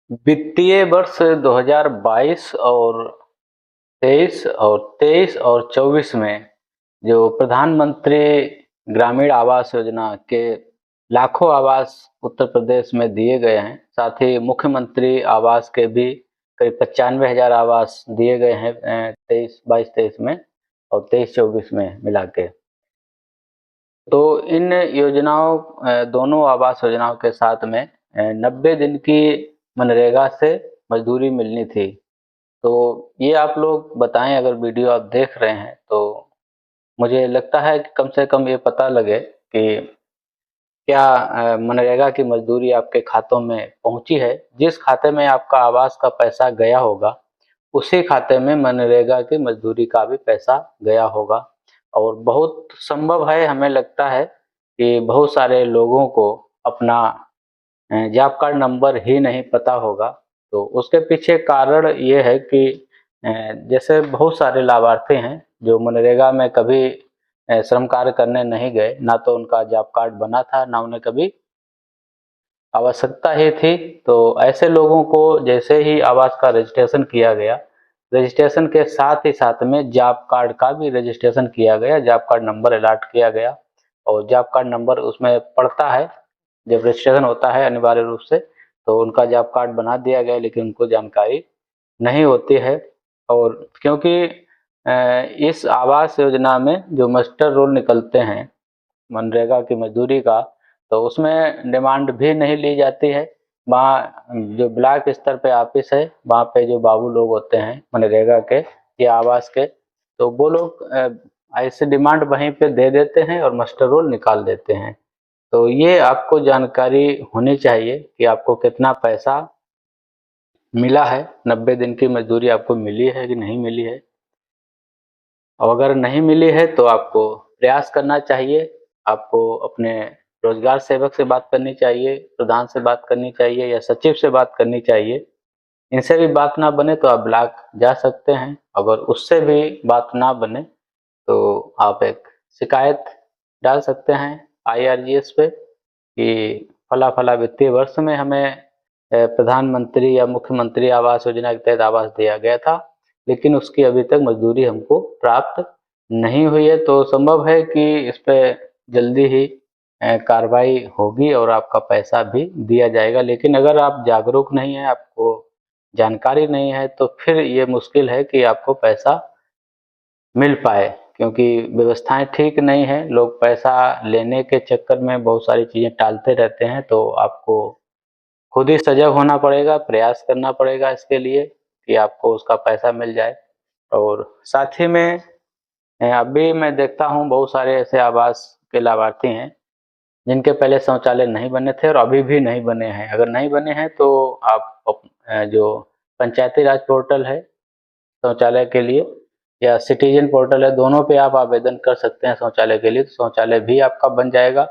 वित्तीय वर्ष 2022 और 23 और 24 में जो प्रधानमंत्री ग्रामीण आवास योजना के लाखों आवास उत्तर प्रदेश में दिए गए हैं। साथ ही मुख्यमंत्री आवास के भी करीब 95,000 आवास दिए गए हैं 22-23 में और 23-24 में मिला के। तो इन योजनाओं दोनों आवास योजनाओं के साथ में 90 दिन की मनरेगा से मजदूरी मिलनी थी। तो ये आप लोग बताएं, अगर वीडियो आप देख रहे हैं तो मुझे लगता है कि कम से कम ये पता लगे कि क्या मनरेगा की मजदूरी आपके खातों में पहुंची है। जिस खाते में आपका आवास का पैसा गया होगा उसी खाते में मनरेगा की मजदूरी का भी पैसा गया होगा। और बहुत संभव है, हमें लगता है कि बहुत सारे लोगों को अपना जॉब कार्ड नंबर ही नहीं पता होगा। तो उसके पीछे कारण ये है कि जैसे बहुत सारे लाभार्थी हैं जो मनरेगा में कभी श्रम कार्य करने नहीं गए, ना तो उनका जॉब कार्ड बना था, ना उन्हें कभी आवश्यकता ही थी। तो ऐसे लोगों को जैसे ही आवास का रजिस्ट्रेशन किया गया, रजिस्ट्रेशन के साथ ही साथ में जॉब कार्ड का भी रजिस्ट्रेशन किया गया, जॉब कार्ड नंबर अलॉट किया गया और जॉब कार्ड नंबर उसमें पड़ता है। जब रजिस्ट्रेशन होता है अनिवार्य रूप से, तो उनका जॉब कार्ड बना दिया गया, लेकिन उनको जानकारी नहीं होती है। और क्योंकि इस आवास योजना में जो मास्टर रोल निकलते हैं मनरेगा की मजदूरी का, तो उसमें डिमांड भी नहीं ली जाती है। वहाँ जो ब्लॉक स्तर पे ऑफिस है, वहाँ पे जो बाबू लोग होते हैं मनरेगा के या आवास के, तो वो लोग ऐसे डिमांड वहीं पे दे देते हैं और मास्टर रोल निकाल देते हैं। तो ये आपको जानकारी होनी चाहिए कि आपको कितना पैसा मिला है, 90 दिन की मजदूरी आपको मिली है कि नहीं मिली है। और अगर नहीं मिली है तो आपको प्रयास करना चाहिए। आपको अपने रोजगार सेवक से बात करनी चाहिए, प्रधान से बात करनी चाहिए या सचिव से बात करनी चाहिए। इनसे भी बात ना बने तो आप ब्लॉक जा सकते हैं। अगर उससे भी बात ना बने तो आप एक शिकायत डाल सकते हैं IRGS पे कि फला फला वित्तीय वर्ष में हमें प्रधानमंत्री या मुख्यमंत्री आवास योजना के तहत आवास दिया गया था, लेकिन उसकी अभी तक मजदूरी हमको प्राप्त नहीं हुई है। तो संभव है कि इस पे जल्दी ही कार्रवाई होगी और आपका पैसा भी दिया जाएगा। लेकिन अगर आप जागरूक नहीं हैं, आपको जानकारी नहीं है, तो फिर ये मुश्किल है कि आपको पैसा मिल पाए, क्योंकि व्यवस्थाएं ठीक नहीं है। लोग पैसा लेने के चक्कर में बहुत सारी चीजें टालते रहते हैं। तो आपको खुद ही सजग होना पड़ेगा, प्रयास करना पड़ेगा इसके लिए कि आपको उसका पैसा मिल जाए। और साथ ही में अभी मैं देखता हूँ बहुत सारे ऐसे आवास के लाभार्थी हैं जिनके पहले शौचालय नहीं बने थे और अभी भी नहीं बने हैं। अगर नहीं बने हैं तो आप जो पंचायती राज पोर्टल है शौचालय के लिए या सिटीजन पोर्टल है, दोनों पे आप आवेदन कर सकते हैं शौचालय के लिए। तो शौचालय भी आपका बन जाएगा।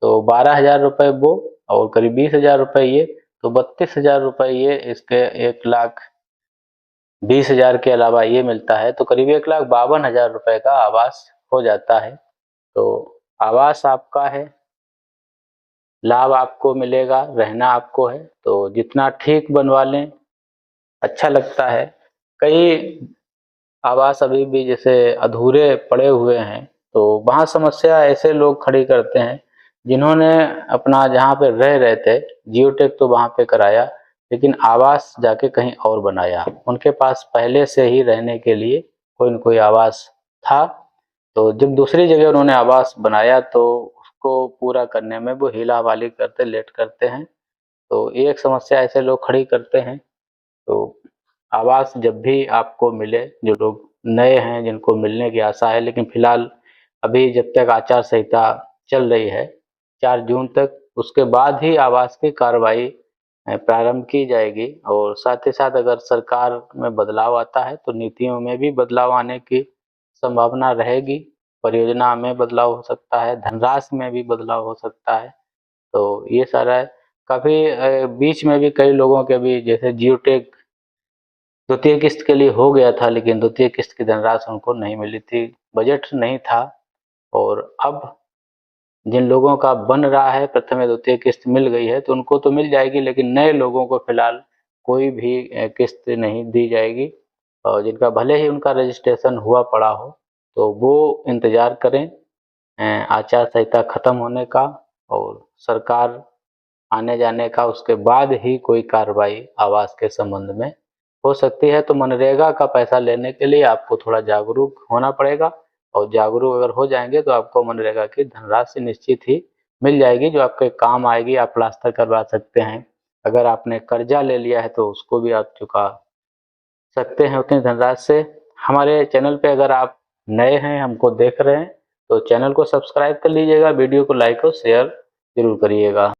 तो 12,000 रुपये वो और करीब 20,000 रुपये ये, तो 32,000 रुपये ये, इसके 1,20,000 के अलावा ये मिलता है, तो करीब 1,52,000 रुपये का आवास हो जाता है। तो आवास आपका है, लाभ आपको मिलेगा, रहना आपको है, तो जितना ठीक बनवा लें अच्छा लगता है। कई आवास अभी भी जैसे अधूरे पड़े हुए हैं, तो वहाँ समस्या ऐसे लोग खड़ी करते हैं जिन्होंने अपना जहाँ पे रह रहे थे जियो टैग तो वहाँ पे कराया, लेकिन आवास जाके कहीं और बनाया। उनके पास पहले से ही रहने के लिए कोई न कोई आवास था, तो जब दूसरी जगह उन्होंने आवास बनाया तो उसको पूरा करने में वो हीला हवाली करते, लेट करते हैं। तो ये एक समस्या ऐसे लोग खड़ी करते हैं। तो आवास जब भी आपको मिले, जो लोग नए हैं जिनको मिलने की आशा है, लेकिन फिलहाल अभी जब तक आचार संहिता चल रही है 4 जून तक, उसके बाद ही आवास की कार्रवाई प्रारंभ की जाएगी। और साथ ही साथ अगर सरकार में बदलाव आता है तो नीतियों में भी बदलाव आने की संभावना रहेगी। परियोजना में बदलाव हो सकता है, धनराशि में भी बदलाव हो सकता है। तो ये सारा है। काफ़ी बीच में भी कई लोगों के भी जैसे जियो टैग द्वितीय किस्त के लिए हो गया था, लेकिन द्वितीय किस्त की धनराशि उनको नहीं मिली थी, बजट नहीं था। और अब जिन लोगों का बन रहा है प्रथम या द्वितीय किस्त मिल गई है तो उनको तो मिल जाएगी, लेकिन नए लोगों को फिलहाल कोई भी किस्त नहीं दी जाएगी। और जिनका भले ही उनका रजिस्ट्रेशन हुआ पड़ा हो तो वो इंतज़ार करें आचार संहिता खत्म होने का और सरकार आने जाने का, उसके बाद ही कोई कार्रवाई आवास के संबंध में हो सकती है। तो मनरेगा का पैसा लेने के लिए आपको थोड़ा जागरूक होना पड़ेगा और जागरूक अगर हो जाएंगे तो आपको मनरेगा की धनराशि निश्चित ही मिल जाएगी, जो आपके काम आएगी। आप प्लास्टर करवा सकते हैं। अगर आपने कर्जा ले लिया है तो उसको भी आप चुका सकते हैं उतनी धनराशि से। हमारे चैनल पे अगर आप नए हैं, हमको देख रहे हैं, तो चैनल को सब्सक्राइब कर लीजिएगा, वीडियो को लाइक और शेयर जरूर करिएगा।